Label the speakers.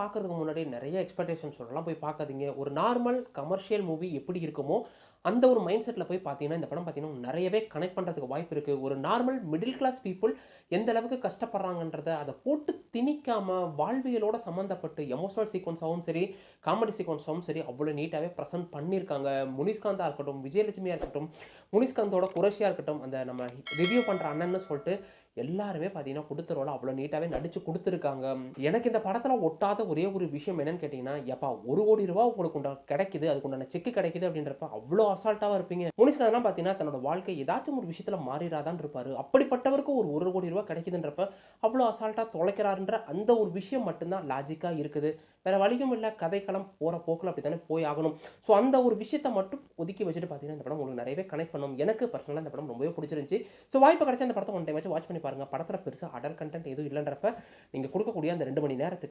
Speaker 1: பார்க்கறதுக்கு முன்னாடி நெறைய எக்ஸ்பெக்டேஷன்ஸோடலாம் போய் பார்க்காதீங்க. ஒரு நார்மல் கமர்ஷியல் மூவி எப்படி இருக்குமோ, அந்த ஒரு மைண்ட் செட்ல போய் பார்த்தீங்கன்னா, இந்த படம் பார்த்தீங்கன்னா, நெறையவே கனெக்ட் பண்றதுக்கு வாய்ப்பு இருக்கு. ஒரு நார்மல் மிடில் கிளாஸ் பீப்பிள் எந்த அளவுக்கு கஷ்டப்படுறாங்கன்றத அத போட்டு திணிக்காம, வாழ்வியலோட சம்மந்தப்பட்டு எமோஷனல் சீக்வென்ஸாவும் சரி, காமெடி சீக்வென்ஸாவும் சரி, அவ்வளோ நீட்டாவே பிரசன்ட் பண்ணியிருக்காங்க. முனிஸ்காந்தா இருக்கட்டும், விஜயலட்சுமியா இருக்கட்டும், முனிஸ்காந்தோட குரேஷியா இருக்கட்டும், அந்த நம்ம ரிவ்யூ பண்ற அண்ணன்னு சொல்ட்டு எல்லாருமே பார்த்தீங்கன்னா, குடுத்த ரோல அவ்வளோ நீட்டாவே நடிச்சு குடுத்துருக்காங்க. எனக்கு இந்த படத்துல ஒட்டாத ஒரே ஒரு விஷயம் என்னன்னு கேட்டீங்கன்னா, "எப்பா ரூ. 1,00,00,000 உங்களுக்கு கிடைக்குது. அதுக்குண்டான செக் கிடைக்குது." அப்படின்றப்ப அவ்வளோ அசால்ட்டாவா இருப்பீங்க. முனிஷ்காந்த்லாம் பார்த்தீங்கன்னா, தன்னோட வாழ்க்கை ஏதாச்சும் ஒரு விஷயத்துல மாறிறாதான்னு இருப்பாரு. அப்படிப்பட்டவருக்கு ஒரு ரூ. 1,00,00,000 கிடைக்குதுன்றப்ப, அவ்வளோ அசால்ட்டா தொலைக்கிறாருன்ற அந்த ஒரு விஷயம் மட்டும் தான் லாஜிக்கா இருக்குது. வேற வழியும் இல்ல. கதைக்களம் போற போக்குல அப்படித்தானே போய் ஆகணும். ஸோ அந்த ஒரு விஷயத்த மட்டும் ஒதுக்கி வச்சுட்டு பார்த்தீங்கன்னா, இந்த படம் உங்களுக்கு நிறையவே கனெக்ட் பண்ணும். எனக்கு பர்சனலா இந்த படம் ரொம்பவே புடிச்சிருந்துச்சு. ஸோ வாய்ப்பு கிடைச்சா இந்த படத்த ஒன் டைமாச்சும் வாட்ச் பண்ணி பாருங்க. படத்துல பெருசா அடல்ட் கன்டென்ட் எதுவும் இல்லன்றப்ப, நீங்க குடுக்கக்கூடிய அந்த 2 மணி நேரத்துக்கு